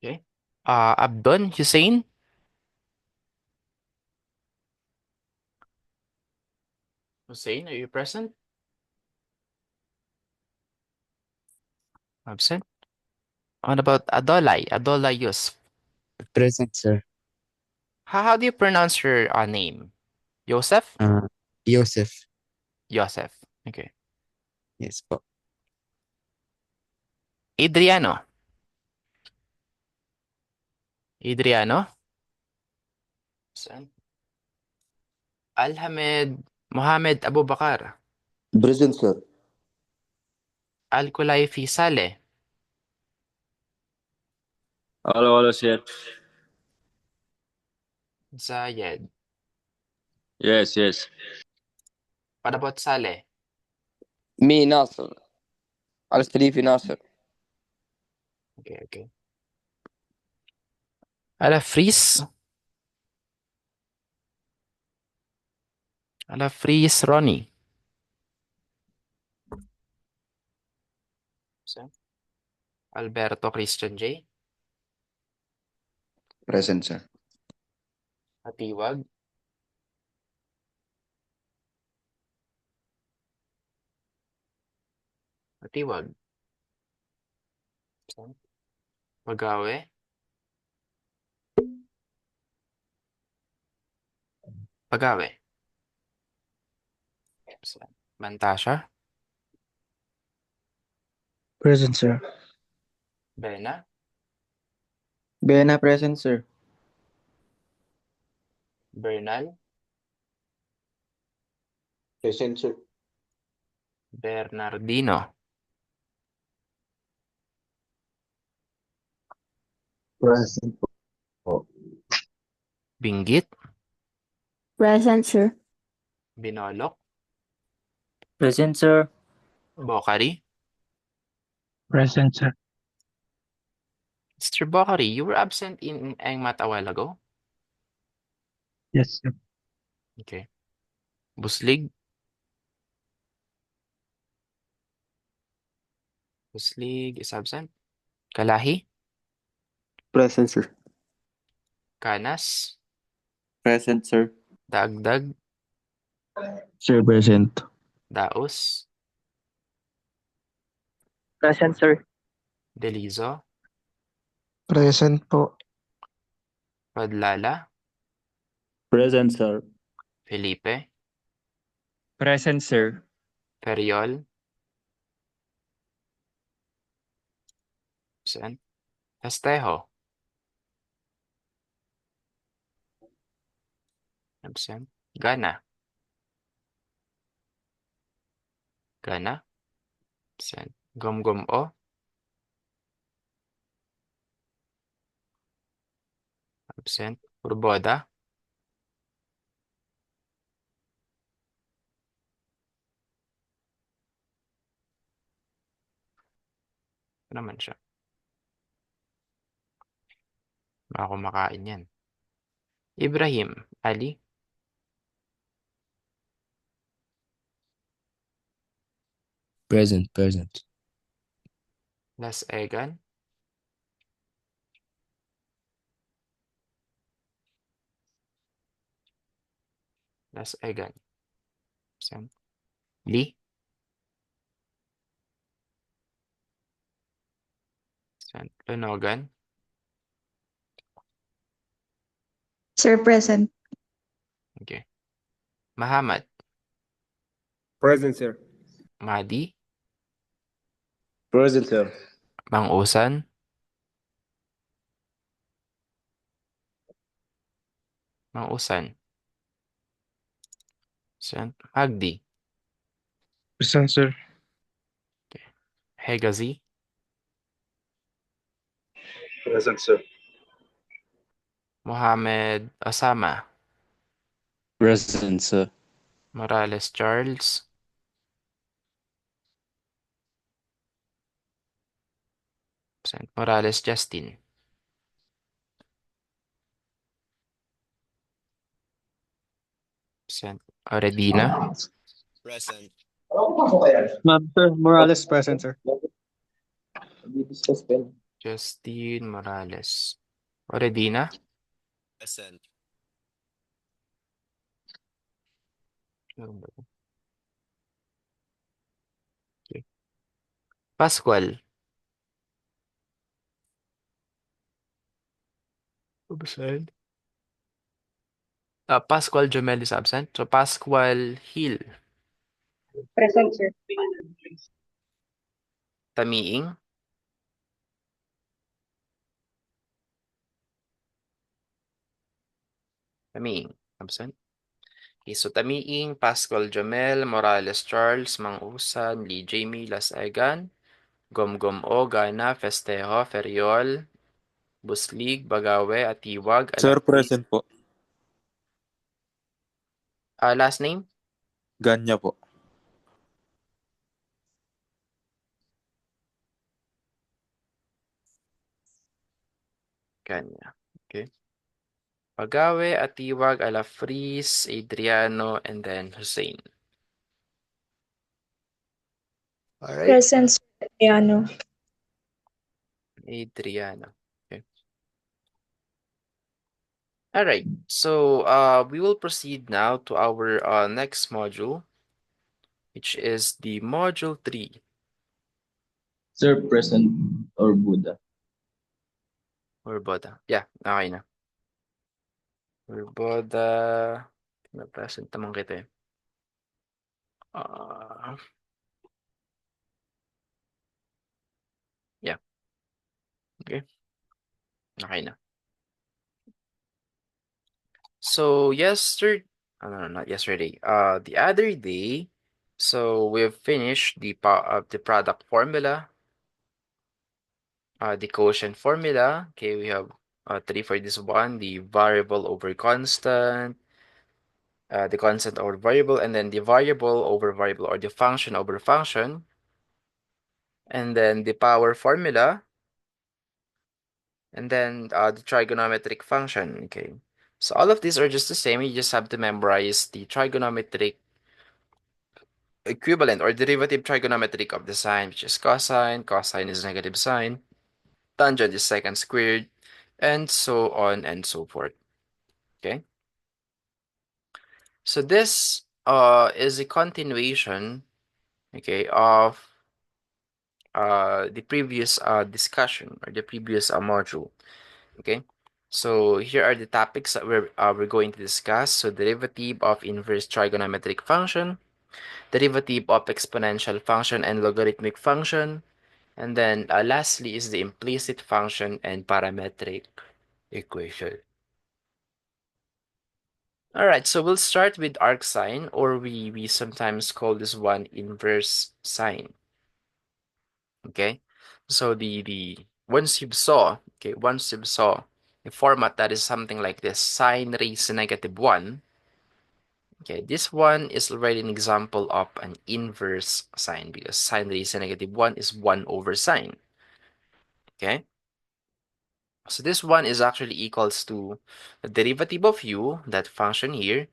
Okay. Abdon Hussein. Hussein, are you present? Absent. What about Adolai? Adolai Yusuf. Present, sir. How do you pronounce your name? Joseph? Uh, Joseph. Joseph. Okay. Yes po. Adriano. Adriano. Saan? Alhamed Mohammed Abubakar. Present, sir. Al-Kulaifi Saleh. Hello, hello, sir. Zayed. Yes, yes. What about Saleh? Me, Nasser. Al-Khalifi Nasser. Okay, okay. Alafris. Alafris Ronnie. Saan? Alberto Christian J. Present, sir. Atiwag. Atiwag. Saan? Pagawe. Pagawe. Saan? Mantasha. Present, sir. Bena. Bena, present, sir. Bernal. Present, sir. Bernardino. Present po. Binggit. Present, sir. Binolok. Present, sir. Bokari. Present, sir. Mr. Bokari, you were absent in Engmat a while ago. Yes, sir. Okay. Buslig. Buslig is absent. Kalahi. Present, sir. Kanas. Present, sir. Dagdag. Sir, present. Daos. Present, sir. Delizo. Present po. Padlala. Present, sir. Felipe. Present, sir. Periol. Absent. Festejo. Absent. Gana. Gana. Absent. Gomgom o. Absent. Urboda. Ano naman siya? Baka kumakain yan. Ibrahim. Ali. Present, present. Las Egan. Las Egan. Absent. Lee. Absent. Lonogan. Sir, present. Okay. Mahamad. Present, sir. Madi. Present, sir. Mang-Usan. Mang-Usan. Absent. Magdi. Present, sir. Okay. Hegazi. Present, sir. Mohamed Osama. Present, sir. Morales Charles. Absent. Morales Justin. Absent. Oredina. Present. Ma'am, sir. Morales, present, sir. Discuss pen. Justine Morales. Oredina? Present. Okay. Pascual. Absent. Pascual Jomel is absent. So Pascual Hill. Present, sir. Tamiing. Tamiing. Absent. Okay, so Tamiing, Pascual Jomel, Morales Charles, Mangusan, Lee Jamie, Lasagan, Gomgom O, Gana, Festejo, Feriol, Buslig, Bagawe, Atiwag, Sir, Alapris. present po. Last name? Ganya po. Kanya. Okay. Bagawe, Atiwag, Alafris, Adriano, and then Hussein. All right. Present, sir. Adriano. Adriano. Okay. All right. So we will proceed now to our next module, which is the module 3. Sir, present or Buddha. Or Boda. Yeah, okay na. Or Boda. Na-present naman kita eh. Yeah. Okay. Okay na. So no, not yesterday. The other day, so we've finished the product formula, the quotient formula. Okay, we have 3 for this one, the variable over constant, the constant over variable, and then the variable over variable, or the function over function, and then the power formula, and then the trigonometric function. Okay, so all of these are just the same. You just have to memorize the trigonometric equivalent or derivative trigonometric of the sine, which is cosine. Cosine is negative sine. Tangent is secant squared, and so on and so forth. Okay. So this is a continuation, okay, of the previous discussion, or the previous module. Okay. So here are the topics that we're going to discuss. So derivative of inverse trigonometric function, derivative of exponential function and logarithmic function, and then lastly is the implicit function and parametric equation. All right, so we'll start with arcsine, or we sometimes call this one inverse sine. Okay, so the once you saw a format that is something like this, sine raised to -1. Okay, this one is already an example of an inverse sine, because sine raised to -1 is 1 over sine. Okay, so this one is actually equals to the derivative of u, that function here,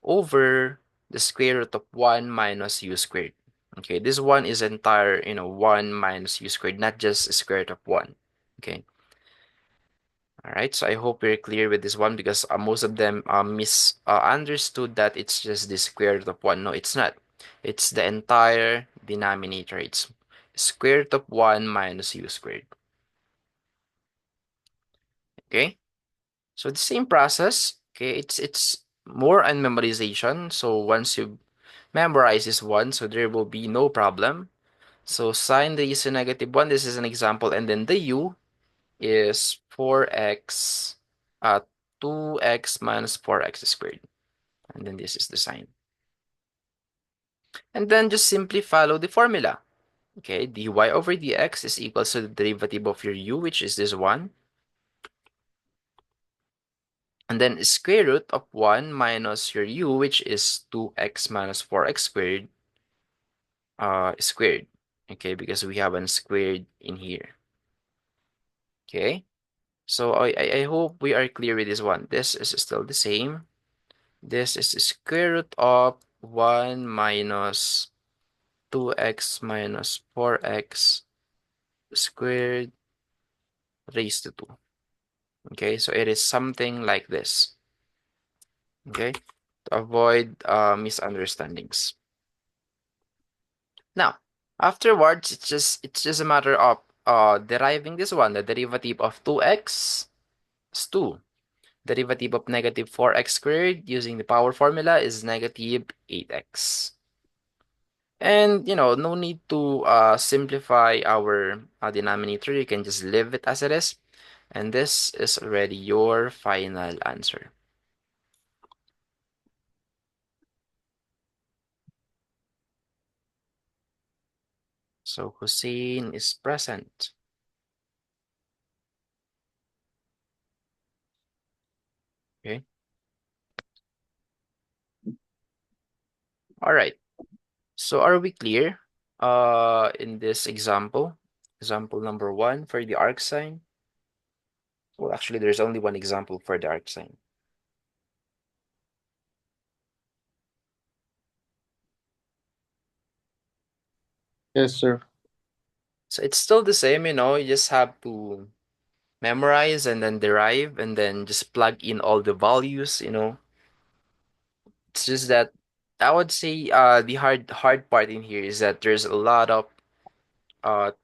over the square root of 1 minus u squared. Okay, this one is entire, 1 minus u squared, not just square root of 1. Okay. All right, so I hope we're clear with this one, because most of them misunderstood that it's just the square root of 1. No, it's not. It's the entire denominator. It's square root of 1 minus u squared. Okay, so the same process. Okay, it's more on memorization. So once you memorize this one, so there will be no problem. So sine raised to -1, this is an example, and then the u is 4x, 2x minus 4x squared. And then this is the sine. And then just simply follow the formula. Okay, dy over dx is equal to the derivative of your u, which is this one. And then square root of 1 minus your u, which is 2x minus 4x squared, squared. Okay, because we have a squared in here. Okay, so I hope we are clear with this one. This is still the same. This is the square root of 1 minus 2x minus 4x squared raised to 2. Okay, so it is something like this. Okay, to avoid misunderstandings. Now, afterwards, it's just a matter of deriving this one. The derivative of 2x is 2. Derivative of negative 4x squared using the power formula is negative 8x. And, no need to simplify our denominator. You can just leave it as it is. And this is already your final answer. So Hussein is present. Okay. All right. So are we clear in this example? Example number 1 for the arc sign. Well, actually, there's only one example for the arc sign. Yes, sir. So it's still the same, you just have to memorize and then derive and then just plug in all the values. It's just that I would say the hard part in here is that there's a lot of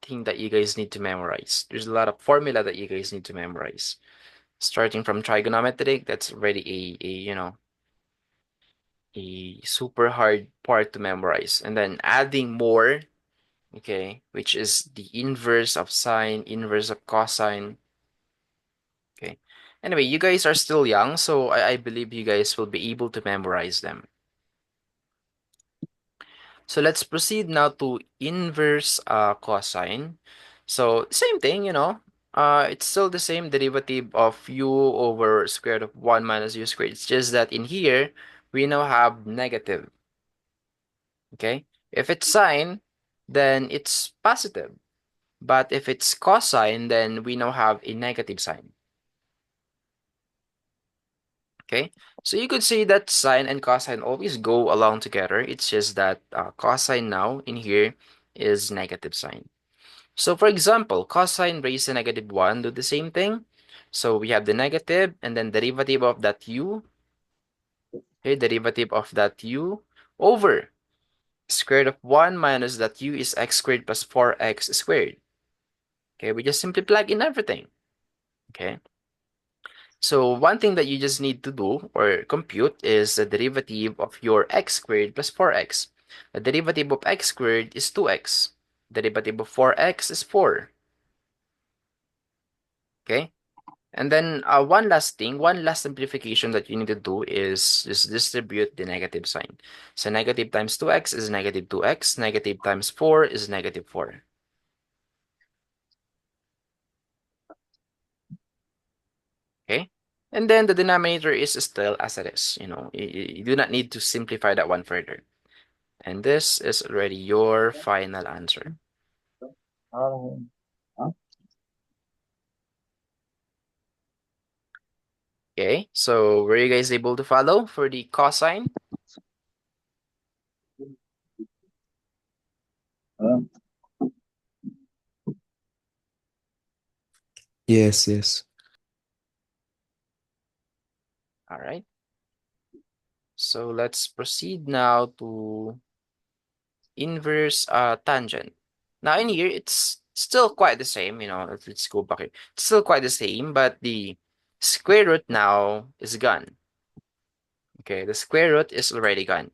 thing that you guys need to memorize. There's a lot of formula that you guys need to memorize. Starting from trigonometric, that's already a super hard part to memorize. And then adding more, okay, which is the inverse of sine, inverse of cosine. Okay. Anyway, you guys are still young, so I believe you guys will be able to memorize them. So let's proceed now to inverse cosine. So same thing, it's still the same derivative of u over square root of 1 minus u squared. It's just that in here, we now have negative. Okay? If it's sine, then it's positive. But if it's cosine, then we now have a negative sign. Okay? So you could say that sine and cosine always go along together. It's just that cosine now in here is negative sign. So for example, cosine raised to negative 1 do the same thing. So we have the negative and then derivative of that u. Okay, derivative of that u over square root of 1 minus that u is x squared plus 4x squared. Okay, we just simply plug in everything. Okay. So one thing that you just need to do or compute is the derivative of your x squared plus 4x. The derivative of x squared is 2x. Derivative of 4x is 4. Okay? And then one last thing, one last simplification that you need to do is just distribute the negative sign. So negative times 2x is negative 2x. Negative times 4 is negative 4. Okay? And then the denominator is still as it is. You do not need to simplify that one further. And this is already your final answer. Okay, so were you guys able to follow for the cosine? Yes, yes. All right. So let's proceed now to inverse tangent. Now in here, it's still quite the same, let's go back here. It's still quite the same, but the square root now is gone. Okay, the square root is already gone.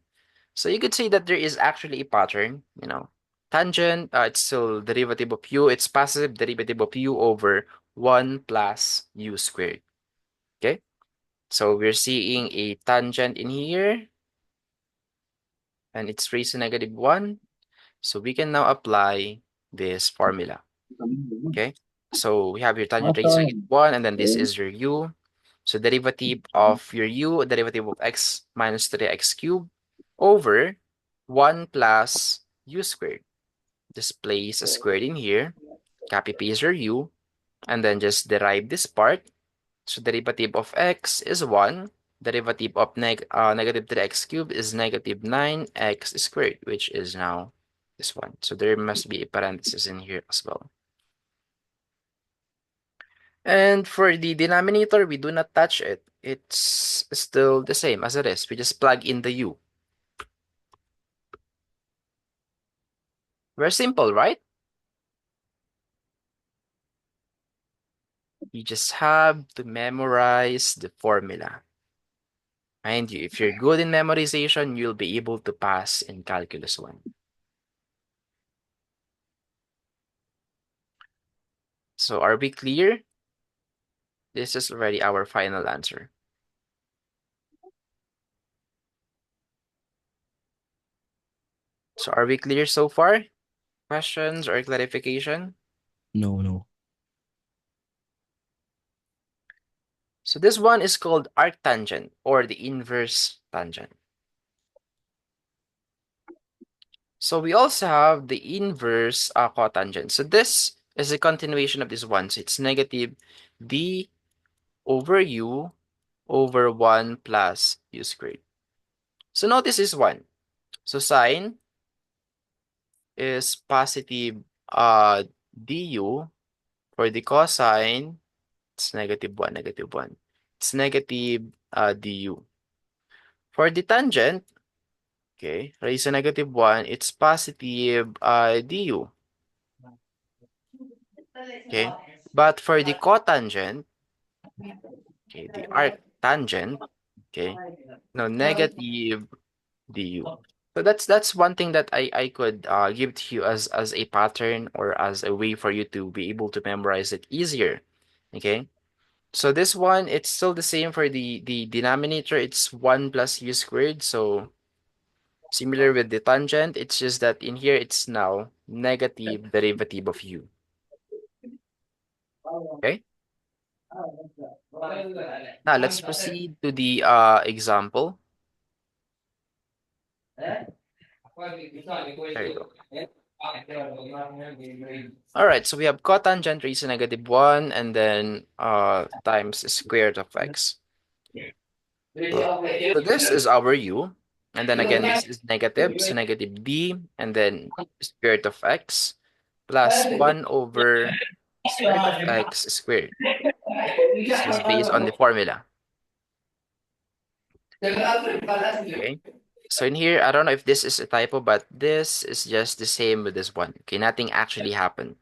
So you could say that there is actually a pattern, Tangent, it's still derivative of u, it's passive derivative of u over 1 plus u squared. Okay, so we're seeing a tangent in here, and it's raised to negative 1. So we can now apply this formula. Okay, so we have your tangent raised to negative 1, and then this is your u. So derivative of your u, derivative of x minus 3x cubed over 1 plus u squared. Just place a squared in here, copy paste your u, and then just derive this part. So derivative of x is 1. Derivative of negative 3x cubed is negative 9x squared, which is now this one. So there must be a parenthesis in here as well. And for the denominator, we do not touch it. It's still the same as it is. We just plug in the u. Very simple, right? You just have to memorize the formula. Mind you, if you're good in memorization, you'll be able to pass in Calculus 1. So are we clear? This is already our final answer. So are we clear so far? Questions or clarification? No. So this one is called arctangent or the inverse tangent. So we also have the inverse cotangent. So this is a continuation of this one. So it's negative d over u over 1 plus u squared. So notice this one. So sine is positive du. For the cosine, it's negative 1, negative 1. It's negative du. For the tangent, okay, raise to negative 1, it's positive du. Okay, but for the cotangent, okay, the arctangent, okay, no, negative du. So that's one thing that I could give to you as a pattern or as a way for you to be able to memorize it easier. Okay. So this one, it's still the same for the denominator. It's 1 plus u squared. So similar with the tangent, it's just that in here it's now negative derivative of u. Okay. Now let's proceed to the example. There you go. All right, so we have cotangent raised to negative 1 and then times square root of x. So this is our u. And then again, this is negative. So negative d and then square root of x plus 1 over square root of x squared. This is based on the formula. Okay. So in here, I don't know if this is a typo, but this is just the same with this one. Okay, nothing actually happened.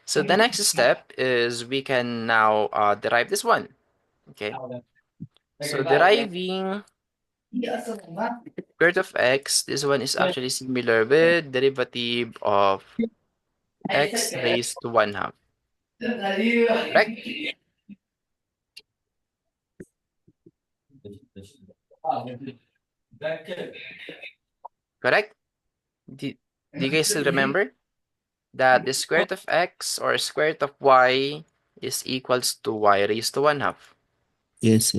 So the next step is we can now derive this one. Okay. So deriving square root of x, this one is actually similar with derivative of x raised to 1/2. Correct? Correct? Do you guys still remember that the square root of x or square root of y is equals to y raised to 1/2? Yes.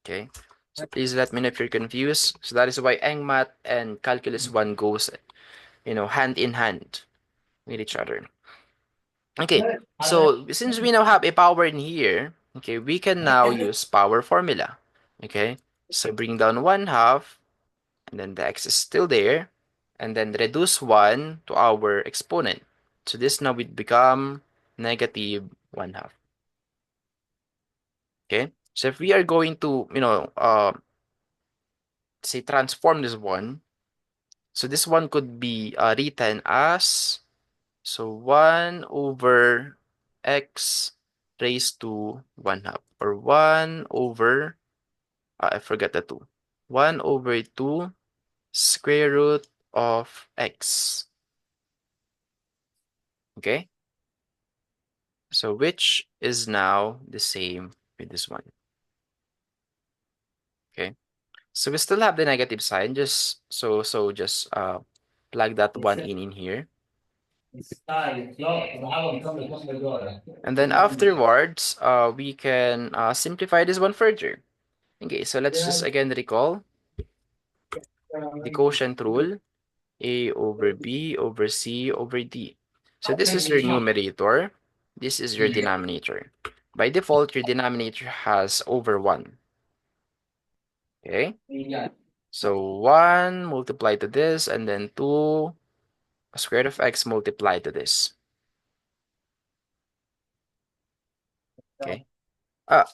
Okay. So please let me know if you're confused. So that is why EngMath and Calculus 1 goes, hand in hand with each other. Okay, so since we now have a power in here, okay, we can now use power formula. Okay, so bring down 1/2, and then the x is still there, and then reduce 1 to our exponent. So this now would become negative 1/2. Okay, so if we are going to, say transform this one, so this one could be written as, so 1 over x raised to 1/2 or 1 over, I forgot the 2. 1 over 2 square root of x. Okay? So which is now the same with this one. Okay? So we still have the negative sign, just just plug that one in here. And then afterwards, we can simplify this one further. Okay, so let's just again recall the quotient rule, A over B over C over D. So this is your numerator, this is your denominator. By default, your denominator has over 1. Okay, so 1 multiplied to this, and then 2 square root of x multiplied to this. Okay. Ah,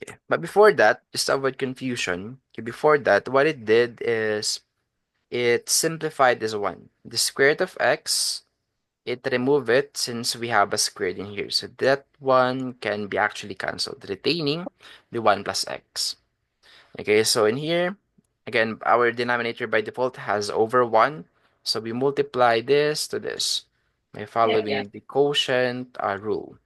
okay. But before that, just to avoid confusion, okay, before that, what it did is it simplified this one. The square root of x, it removed it since we have a squared in here. So that one can be actually cancelled, retaining the 1 plus x. Okay, so in here, again, our denominator by default has over 1. So we multiply this to this by following the quotient rule.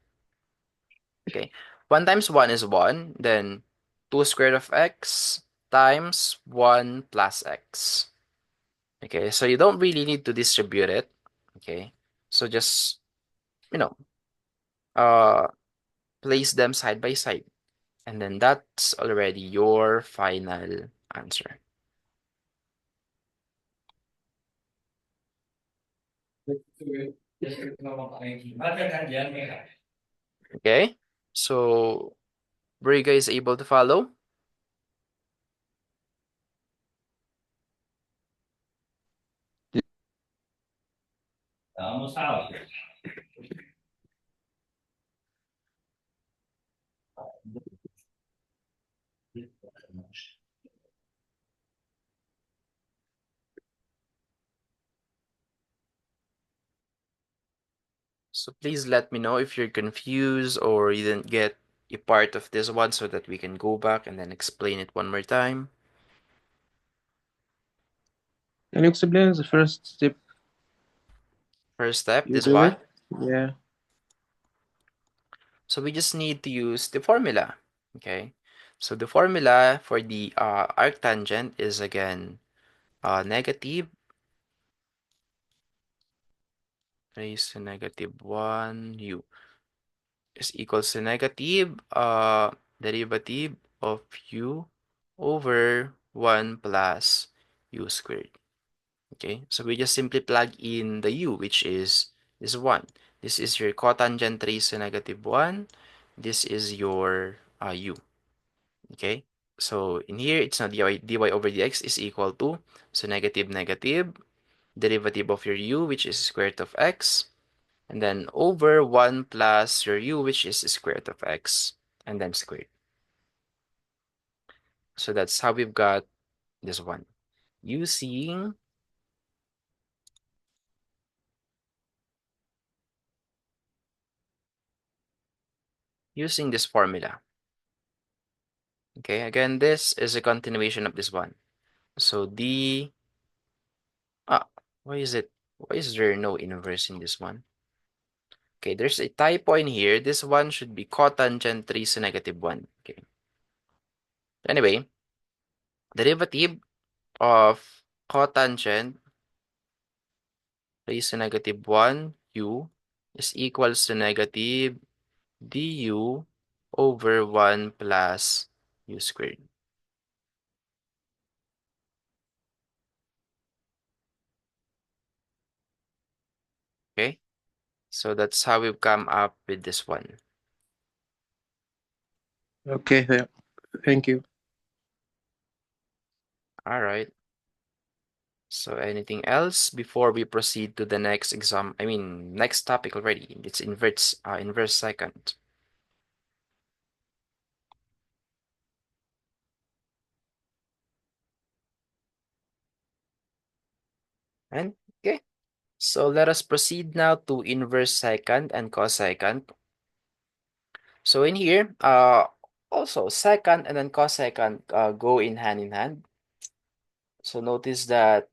Okay, 1 times 1 is 1, then 2 squared of x times 1 plus x. Okay, so you don't really need to distribute it. Okay, so just, you know, uh, place them side by side. And then that's already your final answer. Okay, so were you guys able to follow? So please let me know if you're confused or you didn't get a part of this one so that we can go back and then explain it one more time. Can you explain the first step? First step, You this do one. it? Yeah. So we just need to use the formula. Okay. So the formula for the arctangent is again negative raised to negative 1 u is equals to negative derivative of u over 1 plus u squared. Okay, so we just simply plug in the u, which is 1. This is your cotangent raised to negative 1. This is your u. Okay, so in here, it's now dy over dx is equal to, so negative negative, derivative of your u, which is square root of x, and then over 1 plus your u, which is square root of x, and then squared. So that's how we've got this one. Using this formula. Okay, again, this is a continuation of this one. So ah, why is there no inverse in this one? Okay, there's a typo in here. This one should be cotangent raised to negative 1. Okay. Anyway, derivative of cotangent raised to negative 1 u is equals to negative du over 1 plus u squared. Okay, so that's how we've come up with this one. Okay. Yeah. Thank you. All right. So anything else before we proceed to the next exam? I mean, next topic already. It's inverse second. And okay, so let us proceed now to inverse second and cosecant. So in here, also second and then cosecant go in hand. So notice that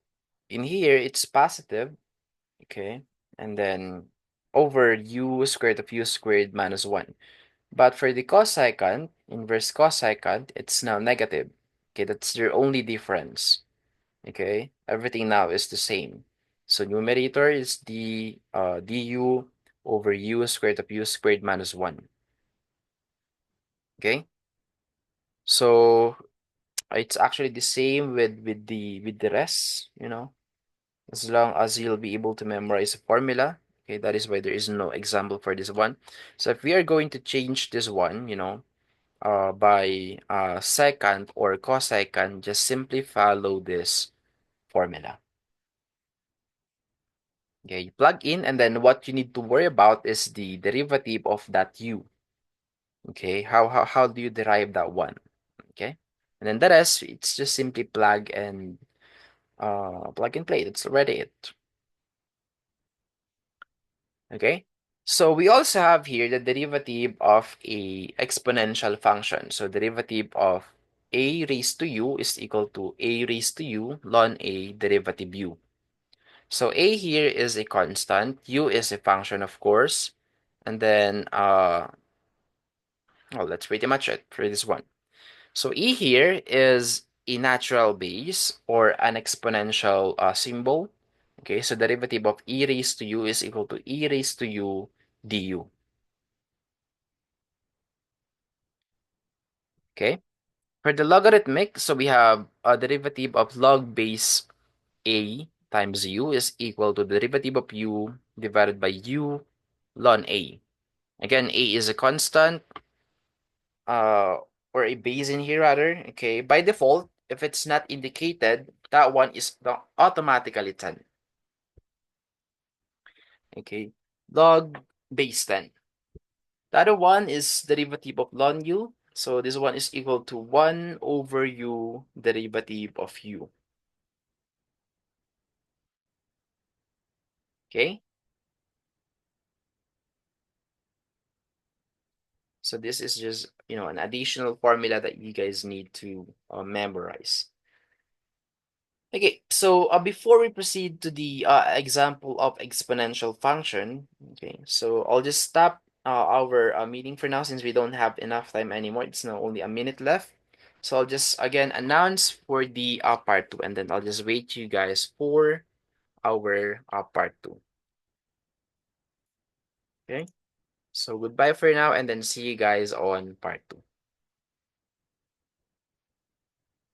in here it's positive, okay, and then over u squared of u squared minus 1. But for the cosecant, inverse cosecant, it's now negative. Okay, that's their only difference. Okay, everything now is the same. So numerator is the du over u squared of u squared minus 1. Okay, so it's actually the same with the rest, as long as you'll be able to memorize the formula. Okay, that is why there is no example for this one. So if we are going to change this one, by second or cosecant, just simply follow this formula. Okay, you plug in, and then what you need to worry about is the derivative of that u. Okay, how do you derive that one? Okay, and then the rest, it's just simply plug and play. That's already it. Okay, so we also have here the derivative of a exponential function. So derivative of a raised to u is equal to a raised to u ln a derivative u. So a here is a constant, u is a function, of course, and then well, that's pretty much it for this one. So e here is a natural base or an exponential symbol. Okay, so derivative of e raised to u is equal to e raised to u du. Okay, for the logarithmic, so we have a derivative of log base a times u is equal to the derivative of u divided by u ln a. Again, a is a constant, uh, or a base in here rather. Okay, by default, if it's not indicated, that one is automatically 10. Okay, log base 10. The other one is derivative of ln u. So this one is equal to 1 over u derivative of u. Okay, so this is just, an additional formula that you guys need to memorize. Okay, so before we proceed to the example of exponential function, okay, so I'll just stop our meeting for now since we don't have enough time anymore. It's now only a minute left. So I'll just again announce for the part 2, and then I'll just wait you guys for our part 2. Okay, so goodbye for now, and then see you guys on part 2.